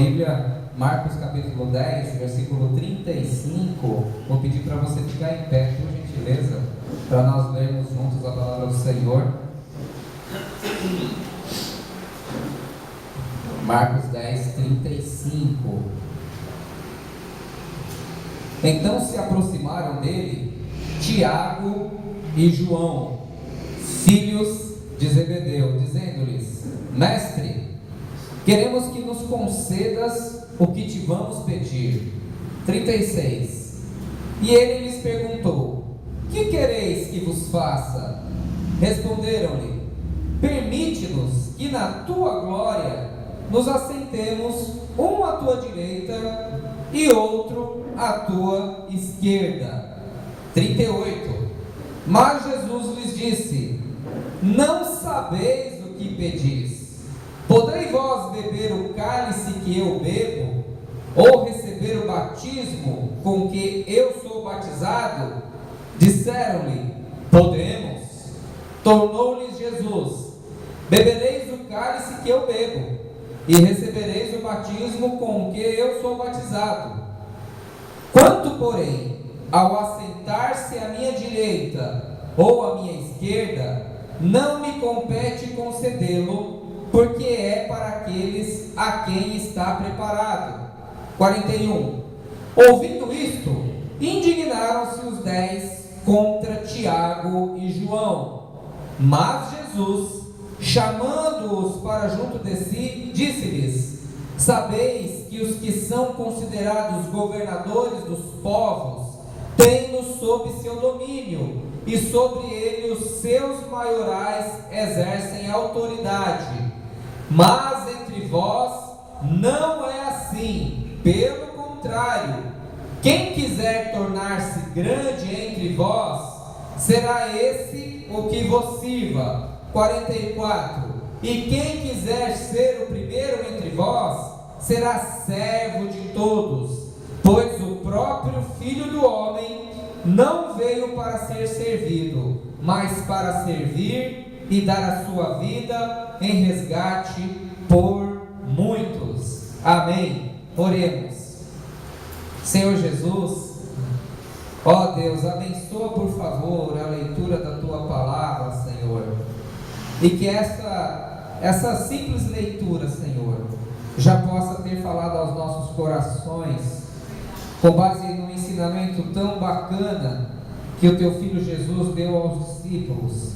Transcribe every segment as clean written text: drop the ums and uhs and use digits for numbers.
Bíblia, Marcos capítulo 10, versículo 35, vou pedir para você ficar em pé, por gentileza, para nós lermos juntos a palavra do Senhor. Marcos 10, 35. Então se aproximaram dele Tiago e João, filhos de Zebedeu, dizendo-lhes: Mestre, queremos que nos concedas o que te vamos pedir. 36. E ele lhes perguntou: Que quereis que vos faça? Responderam-lhe: Permite-nos que na tua glória nos assentemos, um à tua direita e outro à tua esquerda. 38. Mas Jesus lhes disse: Não sabeis o que pedis. Podeis vós beber o cálice que eu bebo, ou receber o batismo com que eu sou batizado? Disseram-lhe: Podemos. Tornou-lhes Jesus: Bebereis o cálice que eu bebo, e recebereis o batismo com que eu sou batizado. Quanto, porém, ao assentar-se à minha direita ou à minha esquerda, não me compete concedê-lo, porque é para aqueles a quem está preparado. 41. Ouvindo isto, indignaram-se os 10 contra Tiago e João. Mas Jesus, chamando-os para junto de si, disse-lhes: Sabeis que os que são considerados governadores dos povos têm-no sob seu domínio, e sobre ele os seus maiorais exercem autoridade. Mas entre vós não é assim, pelo contrário, quem quiser tornar-se grande entre vós, será esse o que vos sirva. 44. E quem quiser ser o primeiro entre vós, será servo de todos, pois o próprio Filho do Homem não veio para ser servido, mas para servir e dar a sua vida em resgate por muitos. Amém. Oremos. Senhor Jesus, ó Deus, abençoa por favor a leitura da tua palavra, Senhor, e que essa simples leitura, Senhor, já possa ter falado aos nossos corações, com base no ensinamento tão bacana que o teu Filho Jesus deu aos discípulos,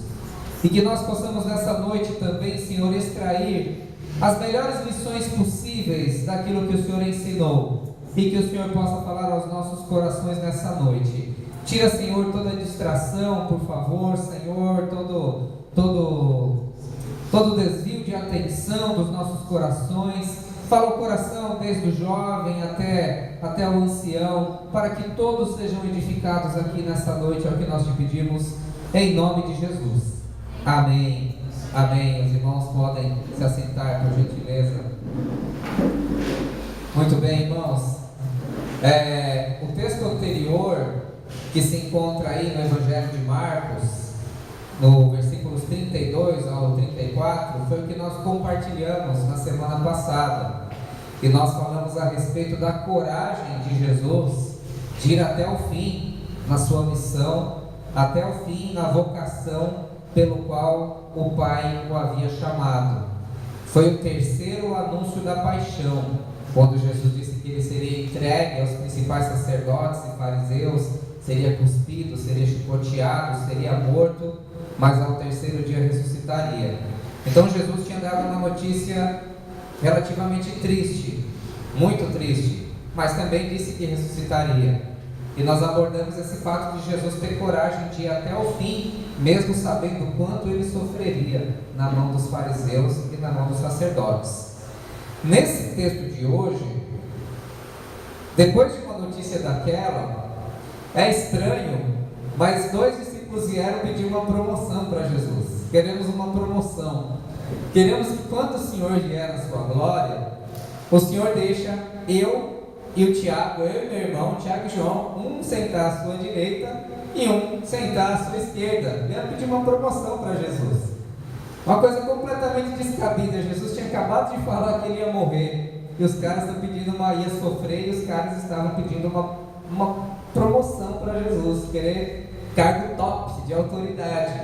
e que nós possamos nessa noite também, Senhor, extrair as melhores lições possíveis daquilo que o Senhor ensinou, e que o Senhor possa falar aos nossos corações nessa noite. Tira, Senhor, toda distração, por favor, Senhor, todo desvio de atenção dos nossos corações. Fala o coração desde o jovem até o ancião, para que todos sejam edificados aqui nessa noite, é o que nós te pedimos, em nome de Jesus. Amém. Amém. Os irmãos podem se assentar, por gentileza. Muito bem, irmãos. O texto anterior, que se encontra aí no Evangelho de Marcos, no versículos 32 ao 34, foi o que nós compartilhamos na semana passada, e nós falamos a respeito da coragem de Jesus de ir até o fim na sua missão, até o fim na vocação pelo qual o Pai o havia chamado. Foi o terceiro anúncio da paixão, quando Jesus disse que ele seria entregue aos principais sacerdotes e fariseus, seria cuspido, seria chicoteado, seria morto, mas ao terceiro dia ressuscitaria. Então Jesus tinha dado uma notícia relativamente triste, muito triste, mas também disse que ressuscitaria. E nós abordamos esse fato de Jesus ter coragem de ir até o fim, mesmo sabendo o quanto ele sofreria na mão dos fariseus e na mão dos sacerdotes. Nesse texto de hoje, depois de uma notícia daquela, é estranho, mas 2 discípulos vieram pedir uma promoção para Jesus. Queremos uma promoção. Queremos que quando o Senhor vier na sua glória, o Senhor deixa eu e o Tiago, eu e meu irmão, Tiago e João, um sentar à sua direita e um sentar à sua esquerda. Vieram pedir uma promoção para Jesus. Uma coisa completamente descabida. Jesus tinha acabado de falar que ele ia morrer. e os caras estão pedindo ia sofrer, e os caras estavam pedindo uma promoção para Jesus, querer cargo top de autoridade.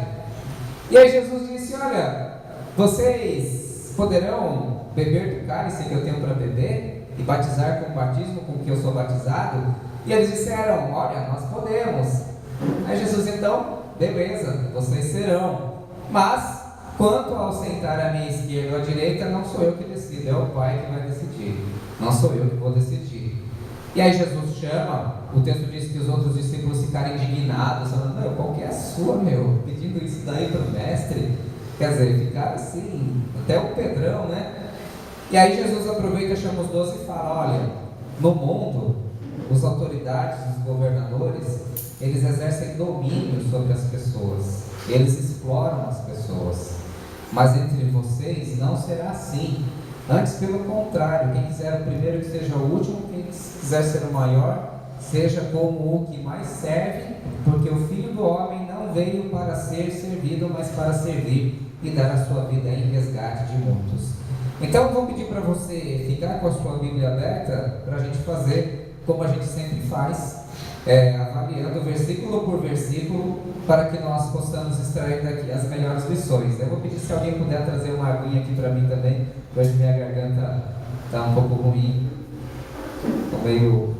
E aí Jesus disse: olha, vocês poderão beber do cálice que eu tenho para beber e batizar com o batismo com que eu sou batizado? E eles disseram: olha, nós podemos. Aí Jesus: então, beleza, vocês serão, mas quanto ao sentar à minha esquerda ou à direita, não sou eu que decido, é o Pai que vai decidir, não sou eu que vou decidir. E aí Jesus chama, o texto diz que os outros discípulos ficaram indignados, falando: não, qual que é a sua, pedindo isso daí para o mestre? Quer dizer, ficaram assim, até o Pedrão, né? E aí Jesus aproveita, chama os 12 e fala: olha, no mundo, as autoridades, os governadores, eles exercem domínio sobre as pessoas, eles exploram as pessoas, mas entre vocês não será assim. Antes, pelo contrário, quem quiser o primeiro que seja o último, quem quiser ser o maior, seja como o que mais serve, porque o Filho do Homem não veio para ser servido, mas para servir e dar a sua vida em resgate de muitos. Então eu vou pedir para você ficar com a sua Bíblia aberta, para a gente fazer como a gente sempre faz, avaliando versículo por versículo, para que nós possamos extrair daqui as melhores lições. Eu vou pedir se alguém puder trazer uma aguinha aqui para mim também, hoje minha garganta está um pouco ruim,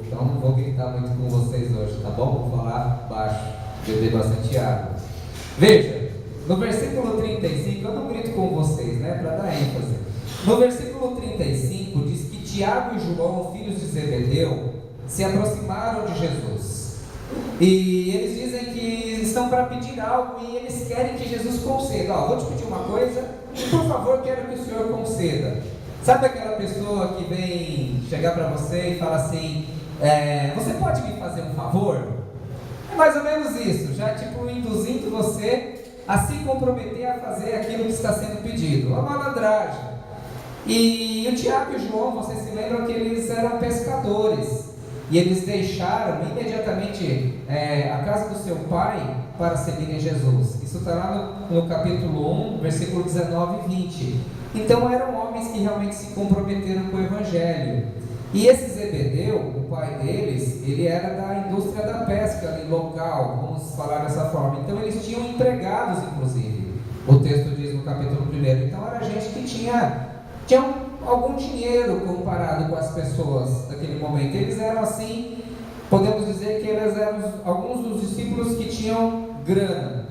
então não vou gritar muito com vocês hoje, tá bom? Vou falar baixo, beber bastante água. Veja, no versículo 35, eu não grito com vocês, para dar ênfase. No versículo 35 diz que Tiago e João, filhos de Zebedeu, se aproximaram de Jesus, e eles dizem que estão para pedir algo e eles querem que Jesus conceda. Vou te pedir uma coisa e por favor quero que o Senhor conceda. Sabe aquela pessoa que vem chegar para você e fala assim: você pode me fazer um favor? É mais ou menos isso, já induzindo você a se comprometer a fazer aquilo que está sendo pedido, a malandragem. E o Tiago e o João, vocês se lembram que eles eram pescadores, e eles deixaram imediatamente a casa do seu pai para seguirem Jesus. Isso está lá no capítulo 1, versículo 19 e 20. Então eram homens que realmente se comprometeram com o Evangelho. E esse Zebedeu, o pai deles, ele era da indústria da pesca ali, local, vamos falar dessa forma. Então eles tinham empregados, inclusive, o texto diz no capítulo 1. Então era gente que tinha algum dinheiro comparado com as pessoas daquele momento. Eles eram assim, podemos dizer que eles eram alguns dos discípulos que tinham grana,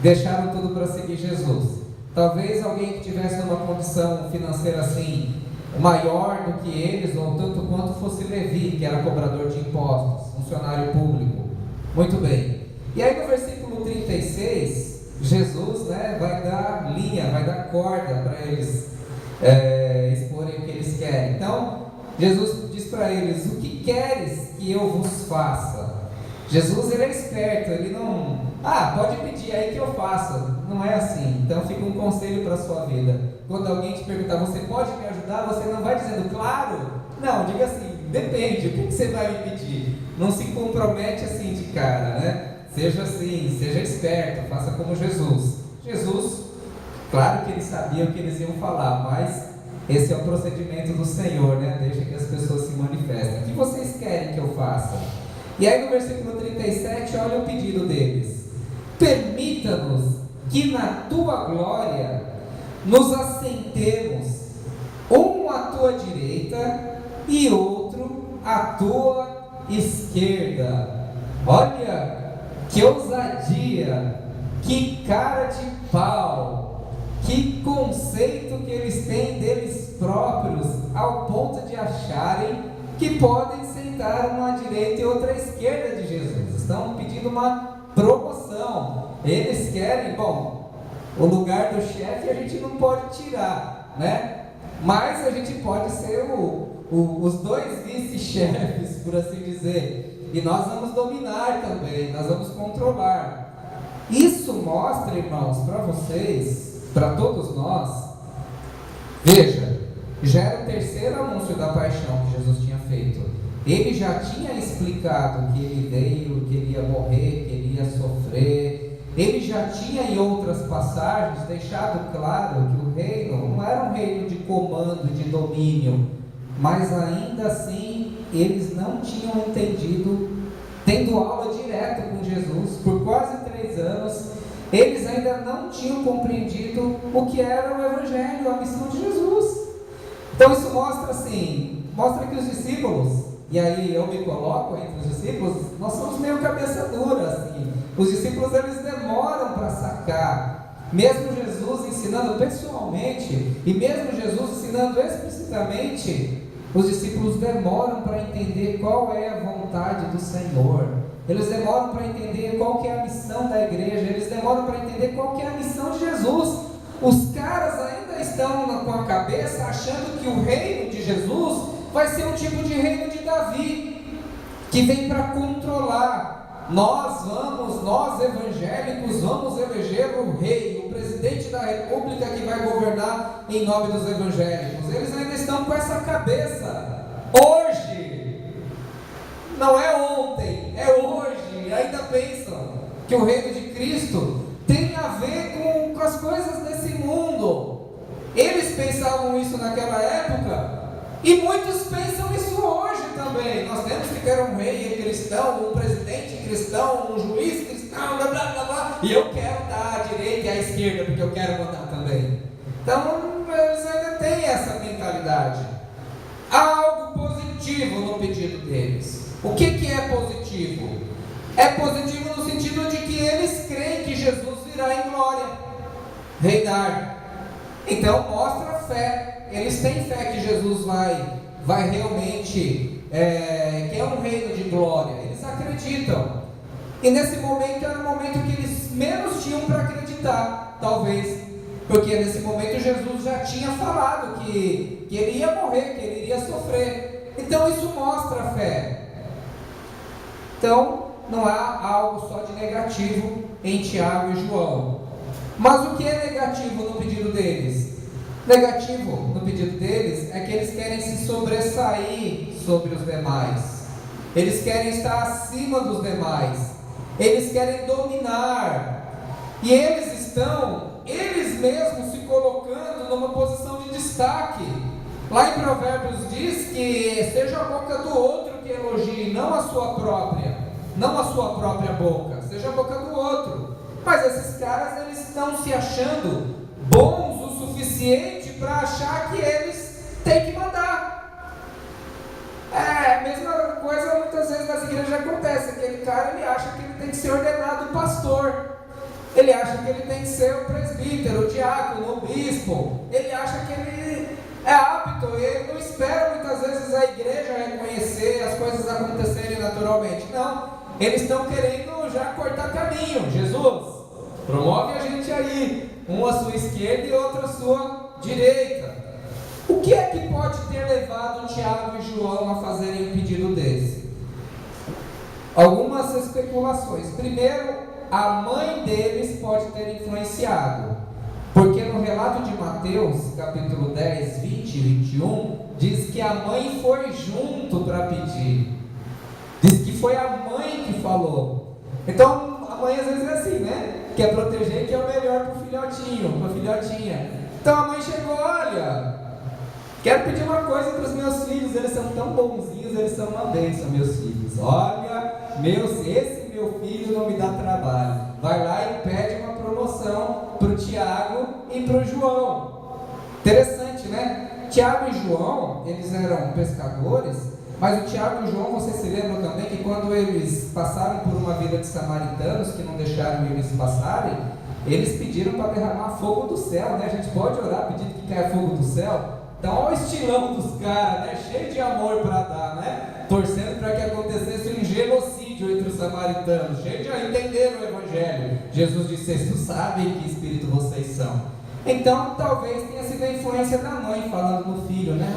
deixaram tudo para seguir Jesus. Talvez alguém que tivesse uma condição financeira assim, maior do que eles, ou tanto quanto fosse Levi, que era cobrador de impostos, funcionário público. Muito bem. E aí no versículo 36, Jesus vai dar linha, vai dar corda para eles exporem o que eles querem. Então Jesus diz para eles: o que queres que eu vos faça? Jesus, ele é esperto, ele não pode pedir aí que eu faça, não é assim. Então fica um conselho para a sua vida: quando alguém te perguntar, você pode me ajudar? Você não vai dizendo claro, não, diga assim, depende, o que você vai me pedir? Não se compromete assim de cara, seja assim, seja esperto, faça como Jesus. Claro que eles sabiam o que eles iam falar, mas esse é o procedimento do Senhor, deixa que as pessoas se manifestem. O que vocês querem que eu faça? E aí no versículo 37, olha o pedido deles: permita-nos que na tua glória nos assentemos, um à tua direita e outro à tua esquerda. Olha que ousadia, que cara de pau, que conceito que eles têm deles próprios, ao ponto de acharem que podem sentar uma à direita e outra à esquerda de Jesus. Estão pedindo uma promoção. Eles querem, o lugar do chefe a gente não pode tirar, mas a gente pode ser os dois vice-chefes, por assim dizer, e nós vamos dominar também, nós vamos controlar. Isso mostra, irmãos, para vocês, para todos nós, veja, já era o terceiro anúncio da paixão que Jesus tinha feito. Ele já tinha explicado que ele veio, que ele ia morrer, que ele ia sofrer. Ele já tinha em outras passagens deixado claro que o reino não era um reino de comando, de domínio, mas ainda assim eles não tinham entendido, tendo aula direta com Jesus por quase 3 anos, eles ainda não tinham compreendido o que era o Evangelho, a missão de Jesus. Então isso mostra assim, mostra que os discípulos, e aí eu me coloco entre os discípulos, nós somos meio cabeça dura, assim. Os discípulos eles demoram para sacar, mesmo Jesus ensinando pessoalmente, e mesmo Jesus ensinando explicitamente, os discípulos demoram para entender qual é a vontade do Senhor. Eles demoram para entender qual que é a missão da igreja, eles demoram para entender qual que é a missão de Jesus. Os caras ainda estão com a cabeça achando que o reino de Jesus vai ser um tipo de reino de Davi, que vem para controlar. Nós evangélicos, vamos eleger o rei, o presidente da república que vai governar em nome dos evangélicos. Eles ainda estão com essa cabeça. Hoje, não é ontem, é hoje. Ainda pensam que o reino de Cristo tem a ver com as coisas desse mundo. Eles pensavam isso naquela época, e muitos pensam isso hoje também. Nós temos que ter um rei cristão, um presidente cristão, um juiz cristão, blá blá blá blá. E eu quero dar à direita e à esquerda, porque eu quero votar também. Então, eles ainda têm essa mentalidade. Há algo positivo no pedido deles. O que é positivo? É positivo no sentido de que eles creem que Jesus virá em glória, reinar. Então mostra fé. Eles têm fé que Jesus vai realmente, que é um reino de glória. Eles acreditam. E nesse momento era o momento que eles menos tinham para acreditar, talvez, porque nesse momento Jesus já tinha falado que ele ia morrer, que ele iria sofrer. Então isso mostra a fé. Então não há algo só de negativo em Tiago e João. Mas o que é negativo no pedido deles? Negativo no pedido deles é que eles querem se sobressair sobre os demais. Eles querem estar acima dos demais. Eles querem dominar. E eles estão, eles mesmos, se colocando numa posição de destaque. Lá em Provérbios diz que seja a boca do outro que elogie, não a sua própria. Não a sua própria boca, seja a boca do outro. Mas esses caras, eles estão se achando bons o suficiente para achar que eles têm que mandar. A mesma coisa muitas vezes nas igrejas acontece. Aquele cara, ele acha que ele tem que ser ordenado pastor. Ele acha que ele tem que ser o presbítero, o diácono, o bispo. Ele acha que ele é apto. Ele não espera muitas vezes a igreja reconhecer as coisas acontecerem naturalmente. Não. Eles estão querendo já cortar caminho. Jesus, promove a gente aí, um à sua esquerda e outro à sua direita. O que é que pode ter levado Tiago e João a fazerem um pedido desse? Algumas especulações. Primeiro, a mãe deles pode ter influenciado, porque no relato de Mateus, capítulo 10, 20 e 21, diz que a mãe foi junto para pedir. Diz que foi a mãe que falou. Então, a mãe às vezes é assim, né? Quer proteger, que é o melhor para o filhotinho, para a filhotinha. Então a mãe chegou, olha, quero pedir uma coisa para os meus filhos, eles são tão bonzinhos, eles são uma bênção, meus filhos. Olha, esse meu filho não me dá trabalho. Vai lá e pede uma promoção para o Tiago e para o João. Interessante, né? Tiago e João, eles eram pescadores. Mas o Tiago e o João, vocês se lembram também que quando eles passaram por uma vila de samaritanos, que não deixaram eles passarem, eles pediram para derramar fogo do céu, né? A gente pode orar pedindo que caia fogo do céu? Então olha o estilão dos caras, né? Cheio de amor para dar, né? Torcendo para que acontecesse um genocídio entre os samaritanos, cheio de entender o Evangelho. Jesus disse, vocês sabem que espírito vocês são. Então talvez tenha sido a influência da mãe falando no filho, né?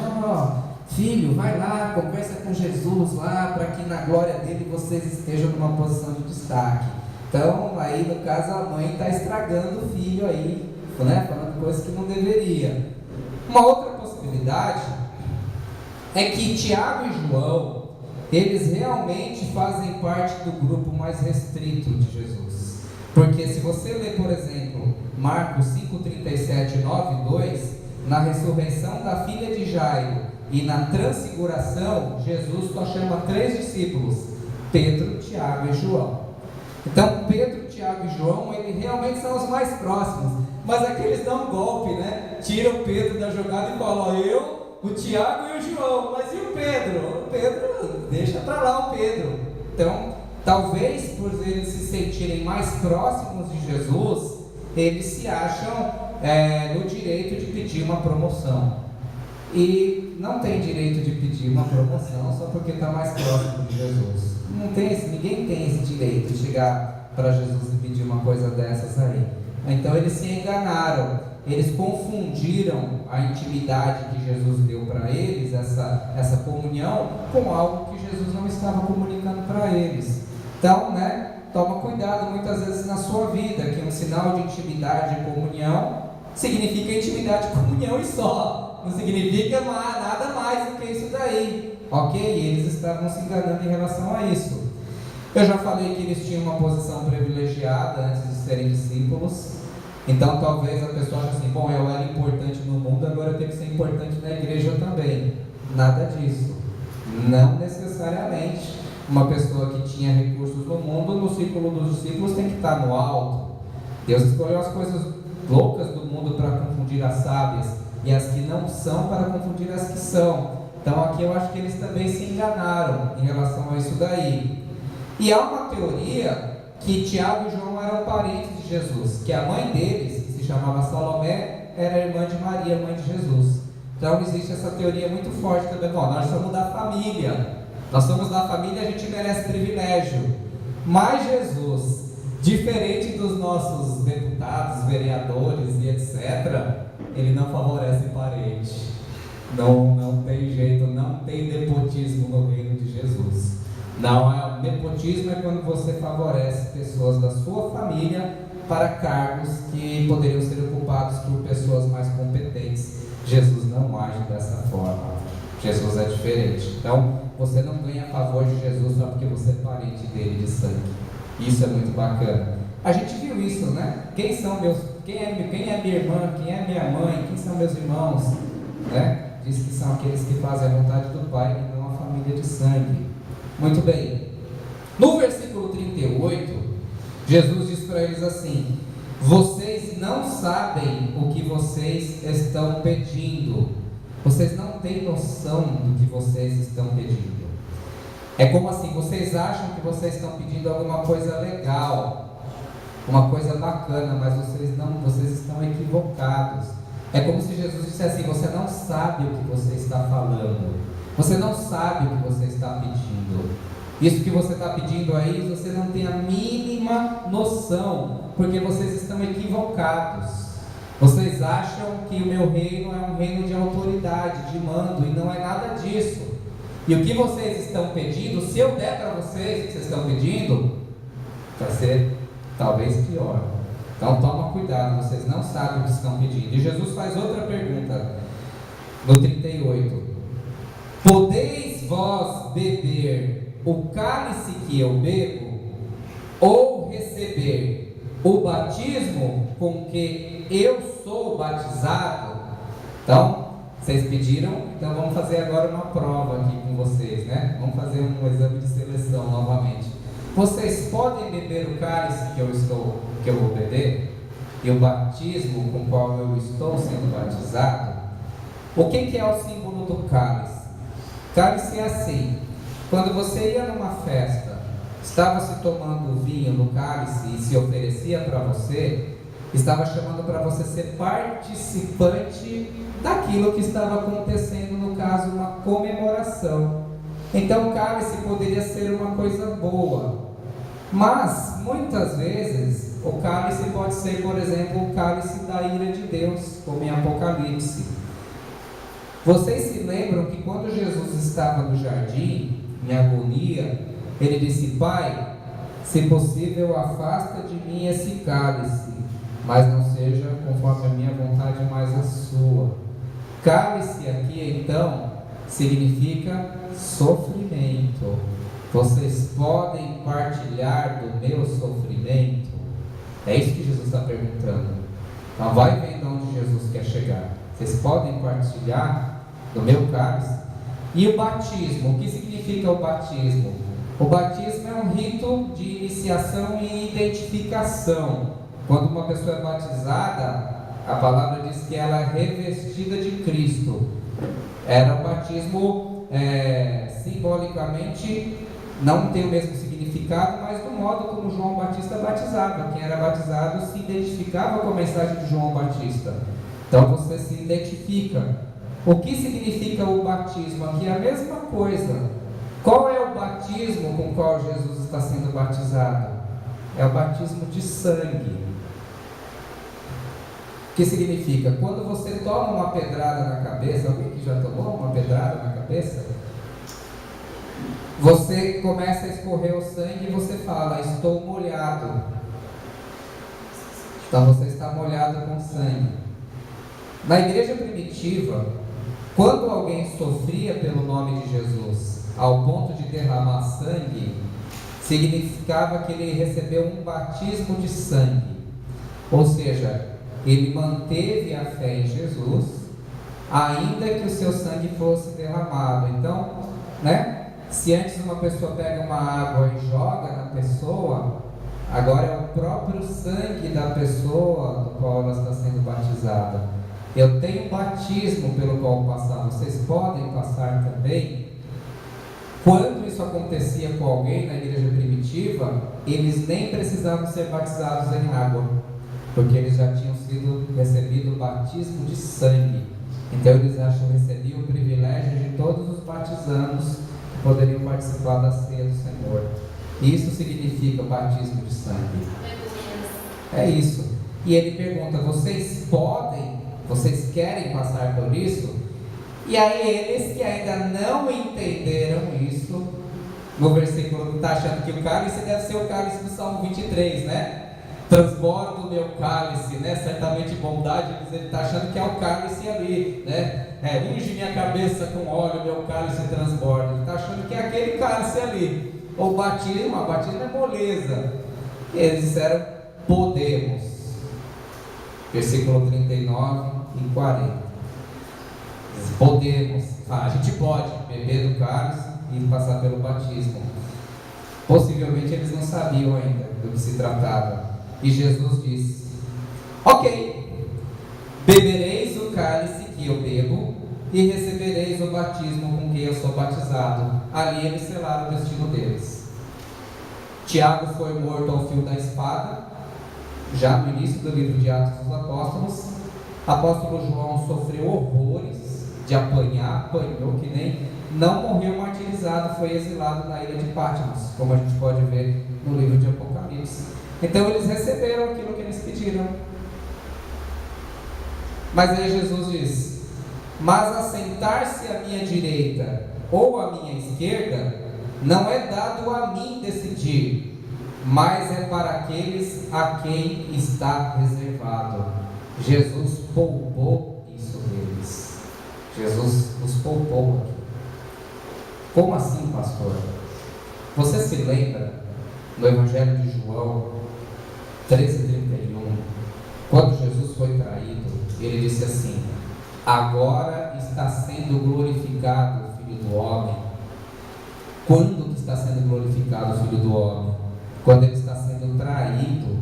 Filho, vai lá, conversa com Jesus lá, para que na glória dele vocês estejam numa posição de destaque. Então, aí no caso a mãe está estragando o filho aí, né? Falando coisas que não deveria. Uma outra possibilidade é que Tiago e João, eles realmente fazem parte do grupo mais restrito de Jesus. Porque se você ler, por exemplo, Marcos 5:37, 9:2, na ressurreição da filha de Jairo, e na transfiguração, Jesus só chama 3 discípulos: Pedro, Tiago e João. Então Pedro, Tiago e João, eles realmente são os mais próximos, mas aqui eles dão um golpe, né? Tiram o Pedro da jogada e falam: ó, eu, o Tiago e o João, mas e o Pedro? O Pedro, deixa para lá o Pedro. Então, talvez por eles se sentirem mais próximos de Jesus, eles se acham no direito de pedir uma promoção. E não tem direito de pedir uma promoção só porque está mais próximo de Jesus. Ninguém tem esse direito de chegar para Jesus e pedir uma coisa dessas aí. Então eles se enganaram, eles confundiram a intimidade que Jesus deu para eles, essa comunhão, com algo que Jesus não estava comunicando para eles. Então, toma cuidado muitas vezes na sua vida, que um sinal de intimidade e comunhão significa intimidade e comunhão e só. Não significa nada mais do que isso daí, ok? E eles estavam se enganando em relação a isso. Eu já falei que eles tinham uma posição privilegiada antes de serem discípulos. Então talvez a pessoa ache assim: bom, eu era importante no mundo, agora eu tenho que ser importante na igreja também. Nada disso. Não necessariamente. Uma pessoa que tinha recursos no mundo, no círculo dos discípulos, tem que estar no alto. Deus escolheu as coisas loucas do mundo para confundir as sábias, e as que não são para confundir as que são. Então aqui eu acho que eles também se enganaram em relação a isso daí. E há uma teoria que Tiago e João eram parentes de Jesus, que a mãe deles, que se chamava Salomé, era irmã de Maria, mãe de Jesus. Então existe essa teoria muito forte também: bom, nós somos da família, a gente merece privilégio. Mas Jesus, diferente dos nossos deputados, vereadores e etc., ele não favorece parente. Não tem jeito, não tem nepotismo no reino de Jesus. Não, nepotismo é quando você favorece pessoas da sua família para cargos que poderiam ser ocupados por pessoas mais competentes. Jesus não age dessa forma. Jesus é diferente. Então, você não ganha a favor de Jesus só porque você é parente dele de sangue. Isso é muito bacana. A gente viu isso, né? Quem é minha irmã? Quem é minha mãe? Quem são meus irmãos? Diz que são aqueles que fazem a vontade do Pai e não a família de sangue. Muito bem. No versículo 38, Jesus diz para eles assim: vocês não sabem o que vocês estão pedindo. Vocês não têm noção do que vocês estão pedindo. É como assim: vocês acham que vocês estão pedindo alguma coisa legal, uma coisa bacana, mas vocês estão equivocados. É como se Jesus dissesse assim: você não sabe o que você está falando, você não sabe o que você está pedindo. Isso que você está pedindo aí, você não tem a mínima noção, porque vocês estão equivocados. Vocês acham que o meu reino é um reino de autoridade, de mando, e não é nada disso. E o que vocês estão pedindo, se eu der para vocês o que vocês estão pedindo, vai ser talvez pior. Então toma cuidado, vocês não sabem o que estão pedindo. E Jesus faz outra pergunta no 38: podeis vós beber o cálice que eu bebo, ou receber o batismo com que eu sou batizado? Então, vocês pediram, então vamos fazer agora uma prova aqui com vocês, né? Vamos fazer um exame de seleção novamente. Vocês podem beber o cálice que eu vou beber? E o batismo com o qual eu estou sendo batizado? O que é o símbolo do cálice? Cálice é assim: quando você ia numa festa, estava se tomando vinho no cálice e se oferecia para você, estava chamando para você ser participante daquilo que estava acontecendo, no caso, uma comemoração. Então o cálice poderia ser uma coisa boa, mas muitas vezes o cálice pode ser, por exemplo, o cálice da ira de Deus, como em Apocalipse. Vocês se lembram que quando Jesus estava no jardim, em agonia, ele disse: Pai, se possível, afasta de mim esse cálice, mas não seja conforme a minha vontade, mas a sua. Cálice aqui então significa sofrimento. Vocês podem partilhar do meu sofrimento? É isso que Jesus está perguntando. Então vai vendo onde Jesus quer chegar. Vocês podem partilhar do meu cálice. E o batismo, o que significa o batismo? O batismo é um rito de iniciação e identificação. Quando uma pessoa é batizada, a palavra diz que ela é revestida de Cristo. Era o batismo, simbolicamente, não tem o mesmo significado, mas do modo como João Batista batizava. Quem era batizado se identificava com a mensagem de João Batista. Então você se identifica. O que significa o batismo? Aqui é a mesma coisa. Qual é o batismo com o qual Jesus está sendo batizado? É o batismo de sangue. O que significa? Quando você toma uma pedrada na cabeça, alguém que já tomou uma pedrada na cabeça? Você começa a escorrer o sangue e você fala, estou molhado. Então você está molhado com sangue. Na igreja primitiva, quando alguém sofria pelo nome de Jesus, ao ponto de derramar sangue, significava que ele recebeu um batismo de sangue. Ou seja, ele manteve a fé em Jesus, ainda que o seu sangue fosse derramado. Então, se antes uma pessoa pega uma água e joga na pessoa, agora é o próprio sangue da pessoa do qual ela está sendo batizada. Eu tenho batismo pelo qual passar, vocês podem passar também. Quando isso acontecia com alguém na igreja primitiva, eles nem precisavam ser batizados em água, porque eles já tinham recebido o batismo de sangue. Então eles recebiam o privilégio de todos os batizandos que poderiam participar da ceia do Senhor. Isso significa o batismo de sangue. É isso. E ele pergunta, vocês querem passar por isso? E aí eles que ainda não entenderam isso, no versículo está achando que o cálice deve ser o cálice do Salmo 23, transborda o meu cálice, certamente bondade, ele está achando que é o cálice ali, unge minha cabeça com óleo, meu cálice transborda, ele está achando que é aquele cálice ali. O batismo é moleza. Eles disseram, podemos. Versículo 39 e 40. Podemos, a gente pode beber do cálice e passar pelo batismo. Possivelmente eles não sabiam ainda do que se tratava. E Jesus disse, ok, bebereis o cálice que eu bebo e recebereis o batismo com que eu sou batizado. Ali eles selaram o destino deles. Tiago foi morto ao fio da espada, já no início do livro de Atos dos Apóstolos. Apóstolo João sofreu horrores de apanhou que nem, não morreu martirizado, foi exilado na ilha de Patmos, como a gente pode ver no livro de Apocalipse. Então eles receberam aquilo que eles pediram. Mas aí Jesus diz, mas assentar-se à minha direita ou à minha esquerda não é dado a mim decidir, mas é para aqueles a quem está reservado. Jesus poupou isso deles. Jesus nos poupou aqui. Como assim, pastor? Você se lembra no Evangelho de João 13:31, quando Jesus foi traído, ele disse assim, agora está sendo glorificado o Filho do Homem. Quando que está sendo glorificado o Filho do Homem? Quando ele está sendo traído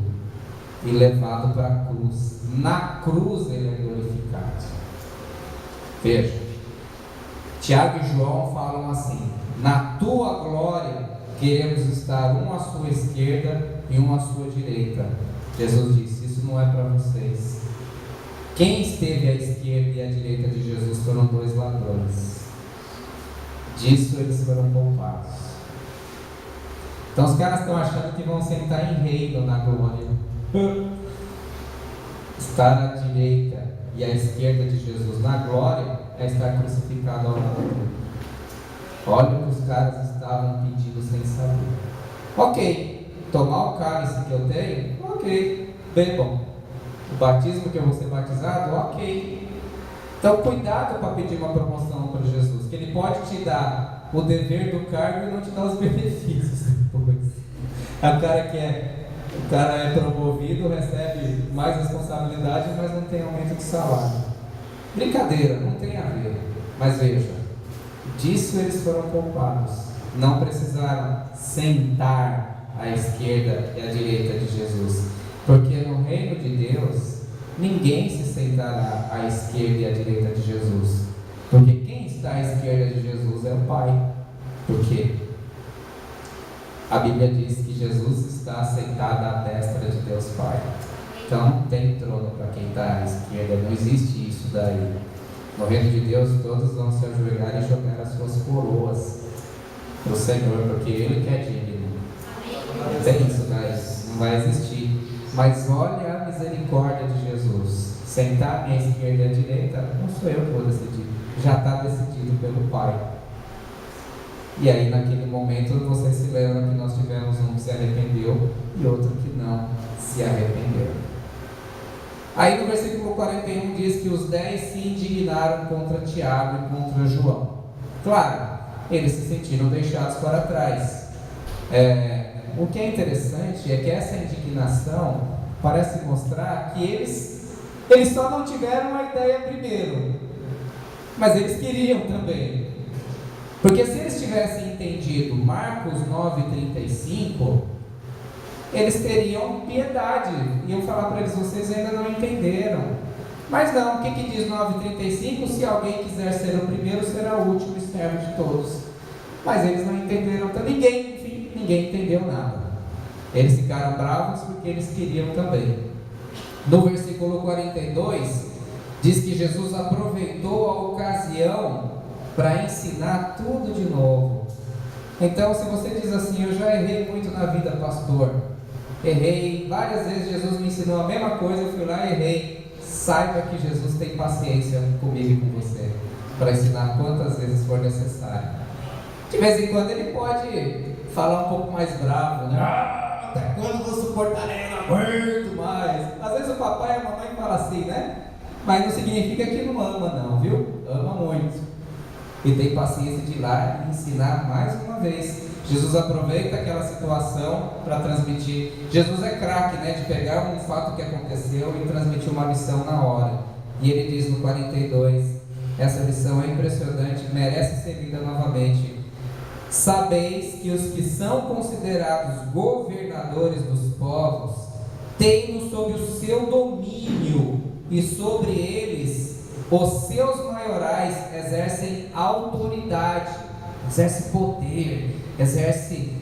e levado para a cruz. Na cruz ele é glorificado. Veja, Tiago e João falam assim, na tua glória queremos estar um à sua esquerda e um à sua direita. Jesus disse, isso não é para vocês. Quem esteve à esquerda e à direita de Jesus foram dois ladrões. Disso eles foram poupados. Então os caras estão achando que vão sentar em reino na glória. Estar à direita e à esquerda de Jesus na glória é estar crucificado ao lado dele. Olha o que os caras estavam pedindo sem saber. Ok, tomar o cálice que eu tenho, ok, bebam. O batismo que eu vou ser batizado, ok. Então cuidado para pedir uma promoção para Jesus, que ele pode te dar o dever do cargo e não te dar os benefícios depois. O cara é promovido, recebe mais responsabilidade, mas não tem aumento de salário. Brincadeira, não tem a ver. Mas veja, disso eles foram poupados. Não precisaram sentar à esquerda e à direita de Jesus. Porque no reino de Deus, ninguém se sentará à esquerda e à direita de Jesus. Porque quem está à esquerda de Jesus é o Pai. Porque a Bíblia diz que Jesus está sentado à destra de Deus Pai. Então não tem trono para quem está à esquerda, não existe isso daí. No reino de Deus todos vão se ajoelhar e jogar as suas coroas para o Senhor, porque Ele que é digno. Não tem isso daí, não vai existir. Mas olha a misericórdia de Jesus. Sentar à minha esquerda e à direita, não sou eu que vou decidir, já está decidido pelo Pai. E aí naquele momento você se lembra que nós tivemos um que se arrependeu e outro que não se arrependeu. Aí no versículo 41 diz que os 10 se indignaram contra Tiago e contra João. Claro, eles se sentiram deixados para trás. O que é interessante é que essa indignação parece mostrar que eles só não tiveram a ideia primeiro, mas eles queriam também. Porque se eles tivessem entendido Marcos 9,35, eles teriam piedade, iam falar para eles: vocês ainda não entenderam. Mas não, o que diz 9,35? Se alguém quiser ser o primeiro, será o último e servo de todos. Mas eles não entenderam, então ninguém entendeu nada. Eles ficaram bravos porque eles queriam também. No versículo 42, diz que Jesus aproveitou a ocasião para ensinar tudo de novo. Então, se você diz assim: eu já errei muito na vida, pastor, errei várias vezes, Jesus me ensinou a mesma coisa, eu fui lá e errei, saiba que Jesus tem paciência comigo e com você, para ensinar quantas vezes for necessário. De vez em quando ele pode falar um pouco mais bravo, né? Até quando vou suportar? Eu não aguento mais. Às vezes o papai e a mamãe falam assim, né? Mas não significa que não ama não, viu? Ama muito. E tem paciência de ir lá e ensinar mais uma vez. Jesus aproveita aquela situação para transmitir. Jesus é craque, né, de pegar um fato que aconteceu e transmitir uma lição na hora. E ele diz no 42, essa lição é impressionante, merece ser lida novamente. Sabeis que os que são considerados governadores dos povos têm-no sob o seu domínio, e sobre eles os seus maiorais exercem autoridade, exercem poder, exercem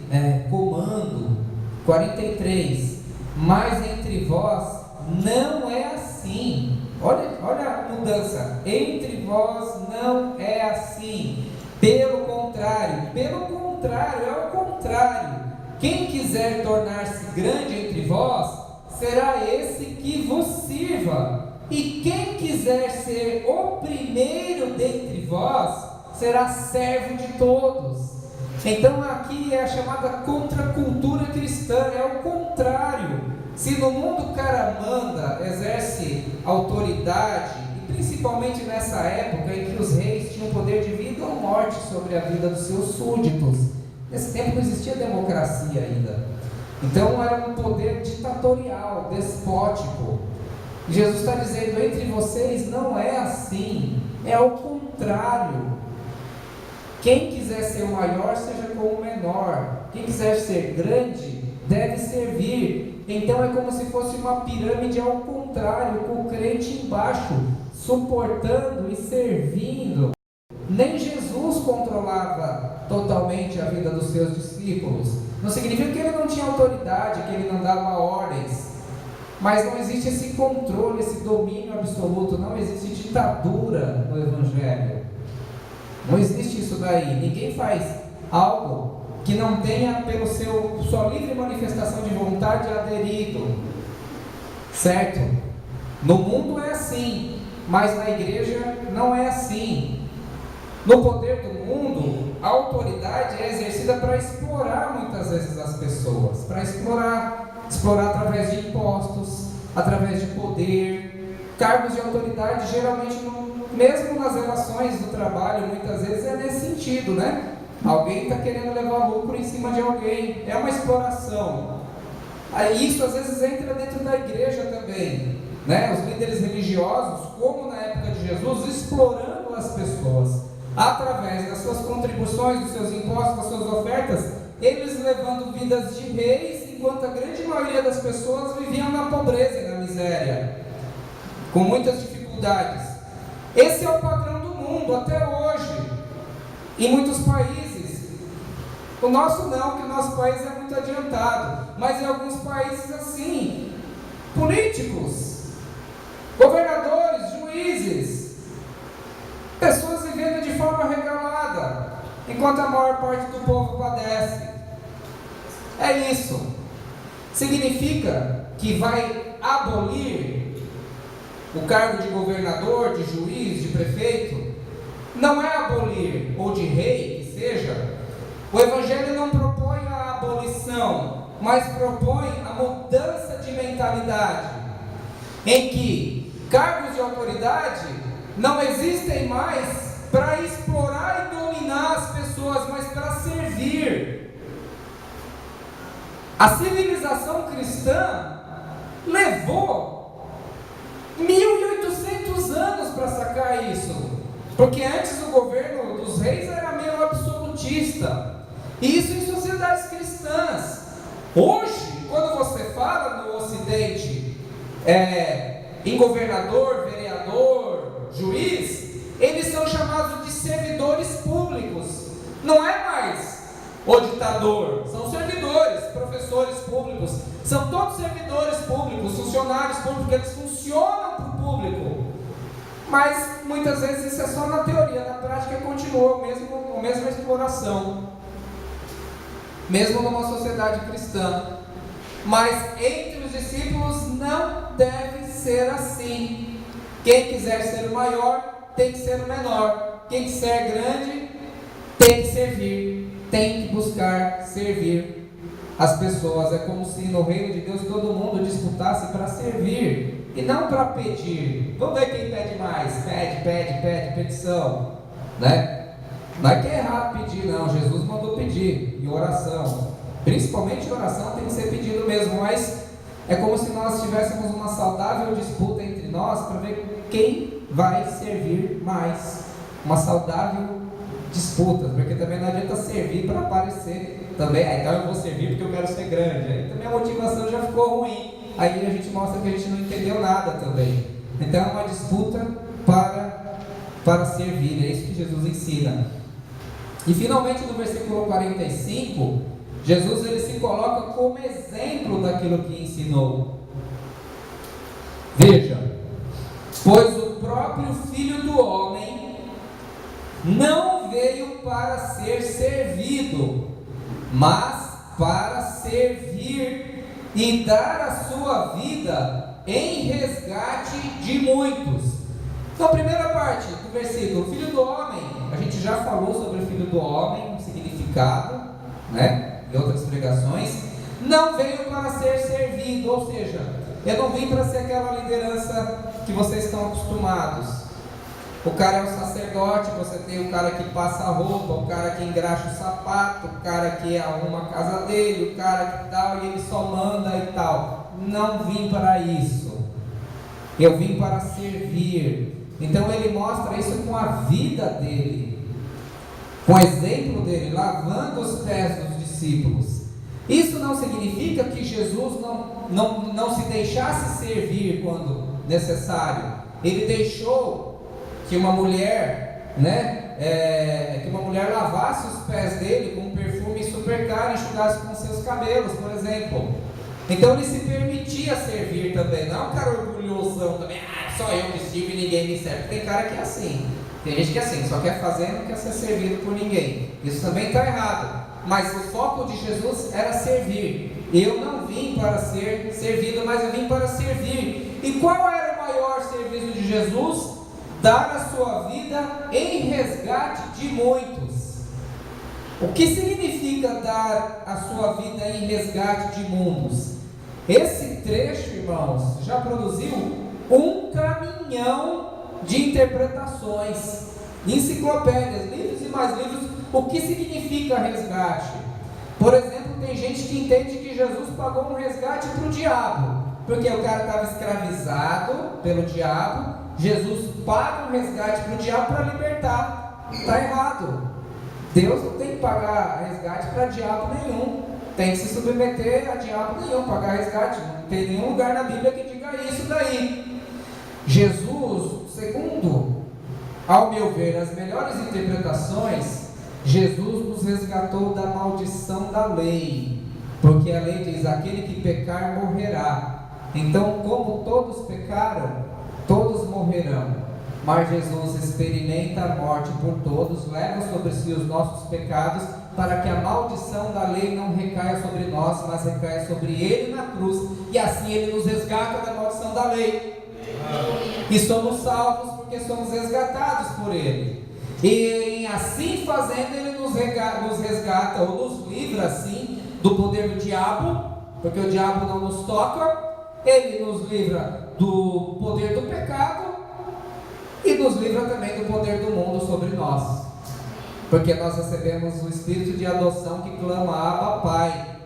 comando. 43, mas entre vós não é assim. Olha a mudança. Entre vós não é assim. Pelo contrário, é o contrário. Quem quiser tornar-se grande entre vós, será esse que vos sirva. E quem quiser ser o primeiro dentre vós, será servo de todos. Então aqui é a chamada contracultura cristã, é o contrário. Se no mundo o cara manda, exerce autoridade, e principalmente nessa época em que os reis tinham poder de vida ou morte sobre a vida dos seus súditos. Nesse tempo não existia democracia ainda. Então era um poder ditatorial, despótico. Jesus está dizendo: entre vocês não é assim, é o contrário. Quem quiser ser o maior, seja como o menor. Quem quiser ser grande, deve servir. Então é como se fosse uma pirâmide ao contrário, com o crente embaixo, suportando e servindo. Nem Jesus controlava totalmente a vida dos seus discípulos. Não significa que ele não tinha autoridade, que ele não dava ordens. Mas não existe esse controle, esse domínio absoluto. Não existe ditadura no Evangelho. Não existe isso daí. Ninguém faz algo que não tenha pelo sua livre manifestação de vontade aderido. Certo? No mundo é assim, mas na igreja não é assim. No poder do mundo, a autoridade é exercida para explorar muitas vezes as pessoas, para explorar através de impostos, através de poder. Cargos de autoridade geralmente, mesmo nas relações do trabalho, muitas vezes é nesse sentido, né? Alguém está querendo levar lucro em cima de alguém, é uma exploração. Aí isso às vezes entra dentro da igreja também, né? Os líderes religiosos, como na época de Jesus, explorando das pessoas, através das suas contribuições, dos seus impostos, das suas ofertas, eles levando vidas de reis, enquanto a grande maioria das pessoas viviam na pobreza e na miséria, com muitas dificuldades. Esse é o padrão do mundo até hoje, em muitos países. O nosso não, que o nosso país é muito adiantado, mas em alguns países assim, políticos, governadores, juízes, pessoas vivendo de forma regalada, enquanto a maior parte do povo padece. É isso. Significa que vai abolir o cargo de governador, de juiz, de prefeito? Não é abolir, ou de rei, que seja. O Evangelho não propõe a abolição, mas propõe a mudança de mentalidade, em que cargos de autoridade não existem mais para explorar e dominar as pessoas, mas para servir. A civilização cristã levou 1800 anos para sacar isso, porque antes o governo dos reis era meio absolutista, e isso em sociedades cristãs. Hoje, quando você fala no Ocidente em governador, vereador, juiz, eles são chamados de servidores públicos. Não é mais o ditador, são servidores, professores públicos, são todos servidores públicos, funcionários públicos, eles funcionam para o público. Mas muitas vezes isso é só na teoria, na prática continua a mesma exploração, mesmo numa sociedade cristã. Mas entre os discípulos não deve ser assim. Quem quiser ser o maior tem que ser o menor, quem quiser grande tem que servir, tem que buscar servir as pessoas. É como se no reino de Deus todo mundo disputasse para servir e não para pedir. Vamos ver quem pede mais. Pede, petição, né? Não é que é errado pedir, não. Jesus mandou pedir em oração, principalmente em oração tem que ser pedido mesmo, mas é como se nós tivéssemos uma saudável disputa entre nós para ver quem vai servir mais. Uma saudável disputa, porque também não adianta servir para aparecer também. Então eu vou servir porque eu quero ser grande. Aí também a motivação já ficou ruim. Aí a gente mostra que a gente não entendeu nada também. Então é uma disputa para servir. É isso que Jesus ensina. E finalmente no versículo 45, Jesus ele se coloca como exemplo daquilo que ensinou. Veja, pois o próprio Filho do Homem não veio para ser servido, mas para servir e dar a sua vida em resgate de muitos. Então, a primeira parte do versículo, Filho do Homem, a gente já falou sobre o Filho do Homem, o significado, né, em outras pregações. Não veio para ser servido, ou seja, eu não vim para ser aquela liderança que vocês estão acostumados. O cara é o sacerdote, você tem o cara que passa a roupa, o cara que engraxa o sapato, o cara que arruma a casa dele, o cara que tal, e ele só manda e tal. Não vim para isso, eu vim para servir. Então ele mostra isso com a vida dele, com o exemplo dele, lavando os pés dos discípulos. Isso não significa que Jesus não se deixasse servir quando necessário. Ele deixou que uma mulher, que uma mulher lavasse os pés dele com um perfume super caro e enxugasse com seus cabelos, por exemplo. Então ele se permitia servir também. Não é um cara orgulhosão também, só eu que sirvo e ninguém me serve. Tem cara que é assim, tem gente que é assim, só quer fazer e não quer ser servido por ninguém. Isso também está errado. Mas o foco de Jesus era servir. Eu não vim para ser servido, mas eu vim para servir. E qual era o maior serviço de Jesus? Dar a sua vida em resgate de muitos. O que significa dar a sua vida em resgate de muitos? Esse trecho, irmãos, já produziu um caminhão de interpretações, enciclopédias, livros e mais livros. O que significa resgate? Por exemplo, tem gente que entende que Jesus pagou um resgate para o diabo, porque o cara estava escravizado pelo diabo. Jesus paga um resgate para o diabo para libertar. Está errado. Deus não tem que pagar resgate para diabo nenhum. Tem que se submeter a diabo nenhum, pagar resgate. Não tem nenhum lugar na Bíblia que diga isso daí. Jesus, segundo, ao meu ver, as melhores interpretações, Jesus nos resgatou da maldição da lei, porque a lei diz: aquele que pecar morrerá. Então, como todos pecaram, todos morrerão, mas Jesus experimenta a morte por todos, leva sobre si os nossos pecados, para que a maldição da lei não recaia sobre nós, mas recaia sobre Ele na cruz, e assim Ele nos resgata da maldição da lei, e somos salvos porque somos resgatados por Ele, e assim fazendo Ele nos resgata, ou nos livra assim, do poder do diabo, porque o diabo não nos toca. Ele nos livra do poder do pecado e nos livra também do poder do mundo sobre nós, porque nós recebemos o Espírito de adoção que clama: Abba, Pai,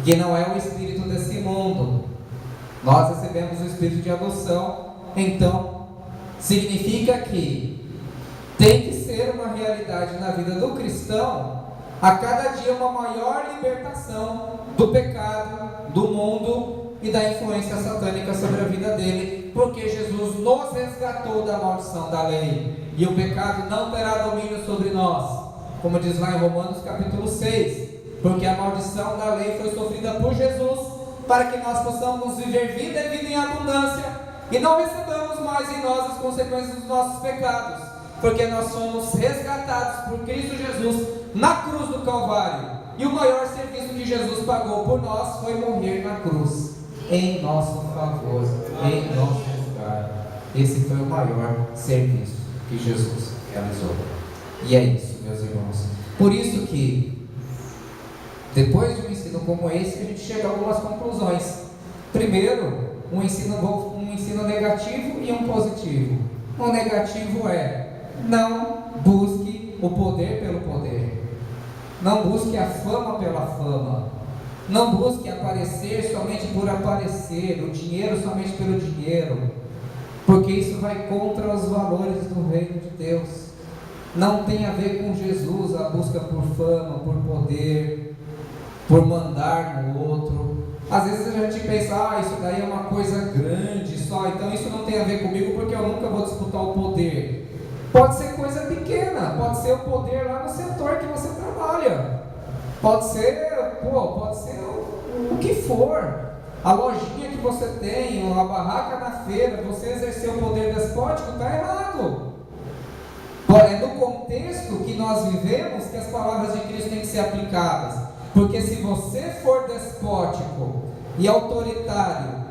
que não é o Espírito desse mundo. Nós recebemos o Espírito de adoção. Então significa que tem que ser uma realidade na vida do cristão, a cada dia uma maior libertação do pecado, do mundo e da influência satânica sobre a vida dele, porque Jesus nos resgatou da maldição da lei, e o pecado não terá domínio sobre nós, como diz lá em Romanos capítulo 6, porque a maldição da lei foi sofrida por Jesus, para que nós possamos viver vida e vida em abundância, e não recebamos mais em nós as consequências dos nossos pecados, porque nós somos resgatados por Cristo Jesus na cruz do Calvário, e o maior serviço que Jesus pagou por nós foi morrer na cruz, em nosso favor, em nosso lugar. Esse foi o maior serviço que Jesus realizou. E é isso, meus irmãos. Por isso que, depois de um ensino como esse, a gente chega a algumas conclusões. Primeiro, um ensino negativo e um positivo. O negativo é: não busque o poder pelo poder, não busque a fama pela fama, não busque aparecer somente por aparecer, o dinheiro somente pelo dinheiro, porque isso vai contra os valores do reino de Deus. Não tem a ver com Jesus a busca por fama, por poder, por mandar no outro. Às vezes a gente pensa: isso daí é uma coisa grande só, então isso não tem a ver comigo porque eu nunca vou disputar o poder. Pode ser coisa pequena, pode ser o poder lá no setor que você trabalha, pode ser o que for, a lojinha que você tem, a barraca na feira. Você exercer o poder despótico está errado. É no contexto que nós vivemos que as palavras de Cristo têm que ser aplicadas, porque se você for despótico e autoritário,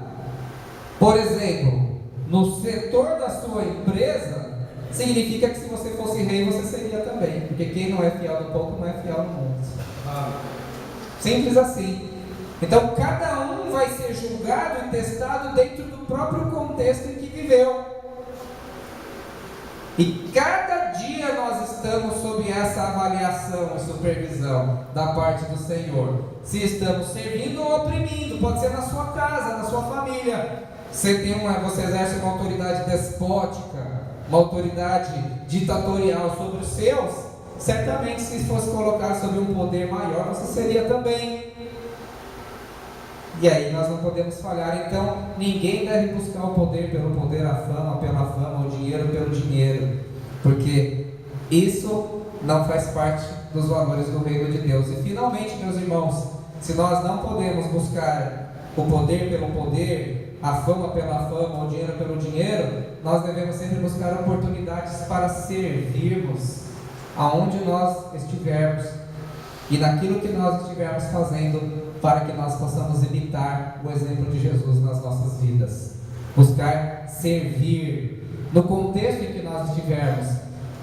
por exemplo, no setor da sua empresa, significa que se você fosse rei, você seria também, porque quem não é fiel no pouco não é fiel no mundo. Simples assim. Então cada um vai ser julgado e testado dentro do próprio contexto em que viveu. E cada dia nós estamos sob essa avaliação e supervisão da parte do Senhor. Se estamos servindo ou oprimindo, pode ser na sua casa, na sua família. Você exerce uma autoridade despótica, uma autoridade ditatorial sobre os seus, certamente se fosse colocar sob um poder maior, você seria também. E aí nós não podemos falhar. Então ninguém deve buscar o poder pelo poder, a fama pela fama, o dinheiro pelo dinheiro, porque isso não faz parte dos valores do reino de Deus. E finalmente, meus irmãos, se nós não podemos buscar o poder pelo poder, a fama pela fama, o dinheiro pelo dinheiro, nós devemos sempre buscar oportunidades para servirmos aonde nós estivermos e naquilo que nós estivermos fazendo, para que nós possamos imitar o exemplo de Jesus nas nossas vidas. Buscar servir no contexto em que nós estivermos.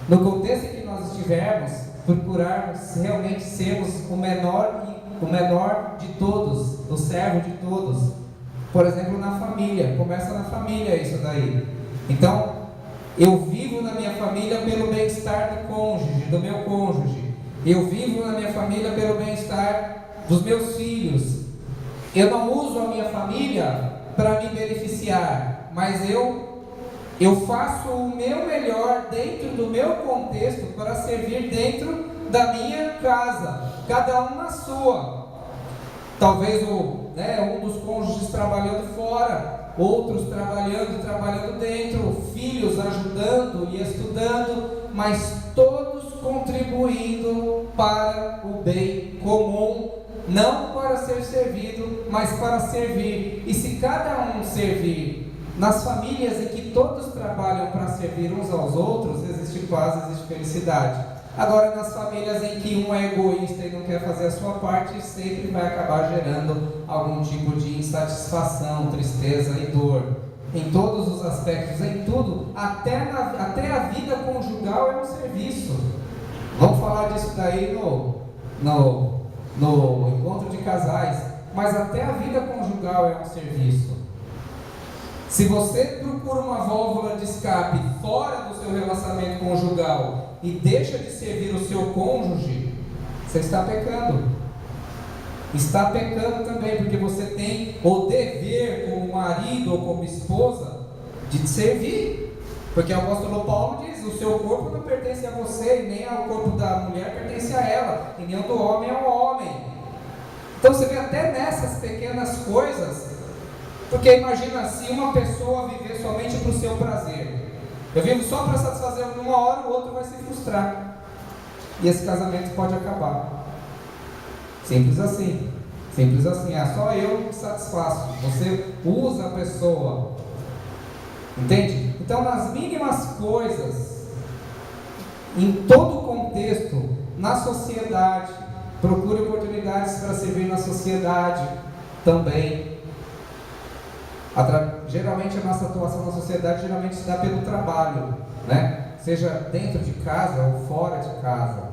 No contexto em que nós estivermos, procurarmos realmente sermos o menor de todos, o servo de todos. Por exemplo, na família, começa na família isso daí. Então, eu vivo na minha família pelo bem-estar do cônjuge, do meu cônjuge. Eu vivo na minha família pelo bem-estar dos meus filhos. Eu não uso a minha família para me beneficiar, mas eu Eu faço o meu melhor dentro do meu contexto para servir dentro da minha casa, cada um na sua. Talvez um dos cônjuges trabalhando fora, outros trabalhando dentro, filhos ajudando e estudando, mas todos contribuindo para o bem comum, não para ser servido, mas para servir. E se cada um servir, nas famílias em que todos trabalham para servir uns aos outros, existe paz, existe felicidade. Agora, nas famílias em que um é egoísta e não quer fazer a sua parte, sempre vai acabar gerando algum tipo de insatisfação, tristeza e dor. Em todos os aspectos, em tudo, até a vida conjugal é um serviço. Vamos falar disso daí no encontro de casais, mas até a vida conjugal é um serviço. Se você procura uma válvula de escape fora do seu relacionamento conjugal e deixa de servir o seu cônjuge, você está pecando. Está pecando também, porque você tem o dever como marido ou como esposa de servir. Porque o apóstolo Paulo diz: o seu corpo não pertence a você, e nem ao corpo da mulher pertence a ela, e nem o do homem ao homem. Então você vê até nessas pequenas coisas. Porque imagina se uma pessoa viver somente para o seu prazer. Eu vivo só para satisfazer uma hora, o outro vai se frustrar. E esse casamento pode acabar. Simples assim. Simples assim. É só eu me satisfaço. Você usa a pessoa. Entende? Então, nas mínimas coisas, em todo o contexto, na sociedade, procure oportunidades para servir na sociedade também. Geralmente a nossa atuação na sociedade geralmente se dá pelo trabalho, né? Seja dentro de casa ou fora de casa.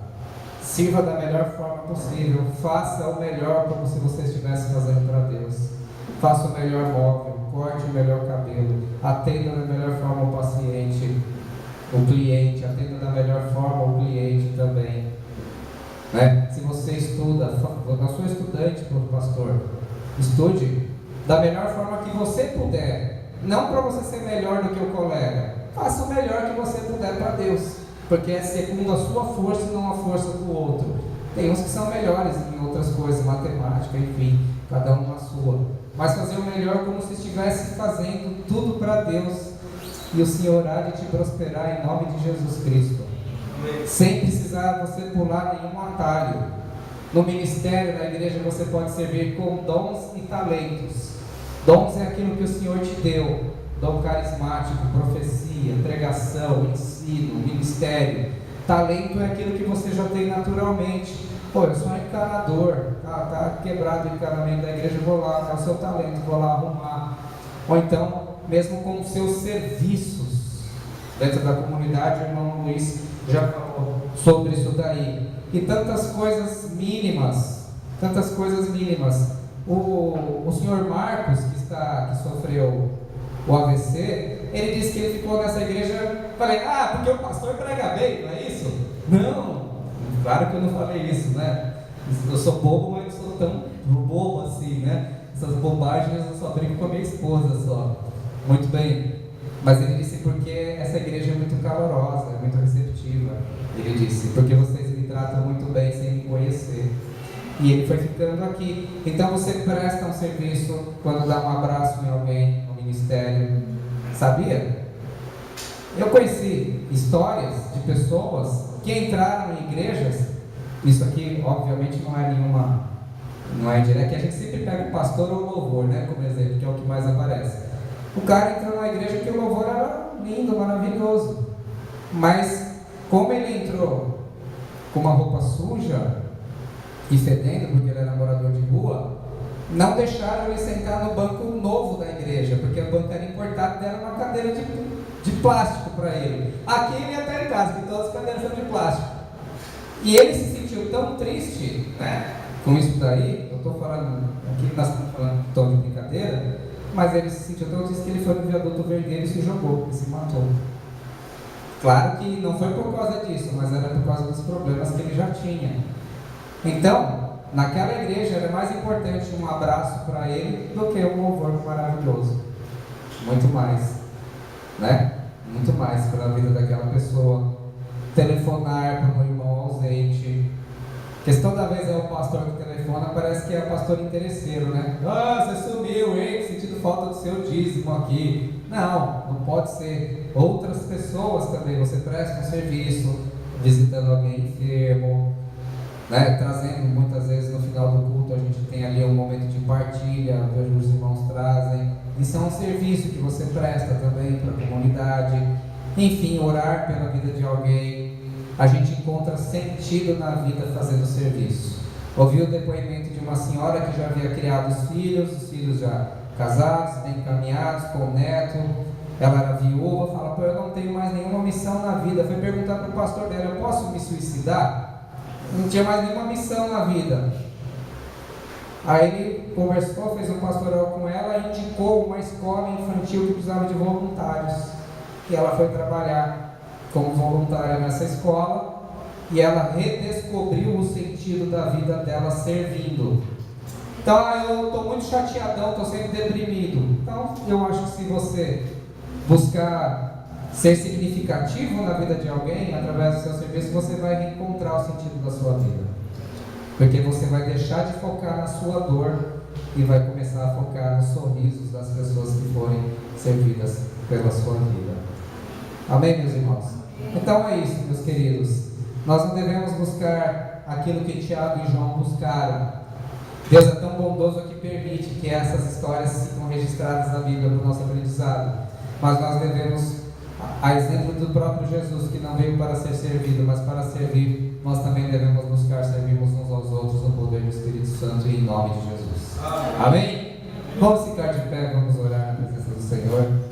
Sirva da melhor forma possível, faça o melhor como se você estivesse fazendo para Deus. Faça o melhor móvel, corte o melhor cabelo, atenda da melhor forma o paciente, o cliente, atenda da melhor forma o cliente também, né? Se você estuda, eu sou estudante, pastor, estude da melhor forma que você puder, não para você ser melhor do que o colega, faça o melhor que você puder para Deus, porque é segundo a sua força e não a força do outro. Tem uns que são melhores em outras coisas, matemática, enfim, cada um na sua, mas fazer o melhor como se estivesse fazendo tudo para Deus, e o Senhor há de te prosperar em nome de Jesus Cristo. Amém. Sem precisar você pular nenhum atalho. No ministério, na igreja, você pode servir com dons e talentos. Dons é aquilo que o Senhor te deu: dom carismático, profecia, pregação, ensino, ministério. Talento é aquilo que você já tem naturalmente. Pô, eu sou um encanador, tá quebrado o encanamento da igreja, vou lá, é o seu talento, vou lá arrumar. Ou então, mesmo com os seus serviços dentro da comunidade, o irmão Luiz já falou sobre isso daí. E tantas coisas mínimas, O senhor Marcos, que sofreu o AVC, ele disse que ele ficou nessa igreja. Falei, porque o pastor prega bem, não é isso? Não, claro que eu não falei isso, né? Eu sou bobo, mas não sou tão bobo assim, né? Essas bobagens eu só brinco com a minha esposa só. Muito bem. Mas ele disse porque essa igreja é muito calorosa, é muito receptiva. Ele disse, porque vocês me tratam muito bem sem me conhecer. E ele foi ficando aqui. Então você presta um serviço quando dá um abraço em alguém no ministério. Sabia? Eu conheci histórias de pessoas que entraram em igrejas. Isso aqui obviamente não é indireta, que a gente sempre pega o pastor ou o louvor, né, como exemplo, que é o que mais aparece. O cara entrou na igreja que o louvor era lindo, maravilhoso, mas como ele entrou com uma roupa suja e fedendo, porque ele era morador de rua, não deixaram ele sentar no banco novo da igreja, porque o banco era importado, deram uma cadeira de plástico para ele. Aqui ele ia estar em casa, porque todas as cadeiras são de plástico. E ele se sentiu tão triste, né, com isso daí. Eu estou falando, aqui nós estamos falando de tom de brincadeira, mas ele se sentiu tão triste que ele foi no viaduto vermelho e se jogou, e se matou. Claro que não foi por causa disso, mas era por causa dos problemas que ele já tinha. Então, naquela igreja era mais importante um abraço para ele do que um louvor maravilhoso. Muito mais, né? muito mais para a vida daquela pessoa. Telefonar para um irmão ausente. Porque toda vez é o pastor que telefona, parece que é o pastor interesseiro, né? Ah, você sumiu, hein? Sentindo falta do seu dízimo aqui. Não, não pode ser. Outras pessoas também, você presta um serviço, visitando alguém enfermo, né? Trazendo, muitas vezes no final do culto, a gente tem ali um momento de partilha, que os irmãos trazem. Isso é um serviço que você presta também para a comunidade. Enfim, orar pela vida de alguém. A gente encontra sentido na vida fazendo serviço. Ouvi o depoimento de uma senhora que já havia criado os filhos já casados, bem encaminhados, com o neto. Ela era viúva, fala, pô, eu não tenho mais nenhuma missão na vida. Foi perguntar para o pastor dela, eu posso me suicidar? Não tinha mais nenhuma missão na vida. Aí ele conversou, fez um pastoral com ela e indicou uma escola infantil que precisava de voluntários. E ela foi trabalhar como voluntária nessa escola e ela redescobriu o sentido da vida dela servindo. Então, eu estou muito chateadão, estou sempre deprimido. Então, eu acho que se você buscar ser significativo na vida de alguém, através do seu serviço, você vai reencontrar o sentido da sua vida. Porque você vai deixar de focar na sua dor e vai começar a focar nos sorrisos das pessoas que forem servidas pela sua vida. Amém, meus irmãos? Então é isso, meus queridos. Nós não devemos buscar aquilo que Tiago e João buscaram. Deus é tão bondoso que permite que essas histórias ficam registradas na Bíblia para o nosso aprendizado. Mas nós devemos, a exemplo do próprio Jesus, que não veio para ser servido, mas para servir, nós também devemos buscar servirmos uns aos outros no poder do Espírito Santo e em nome de Jesus. Amém? Vamos ficar de pé, vamos orar na presença do Senhor.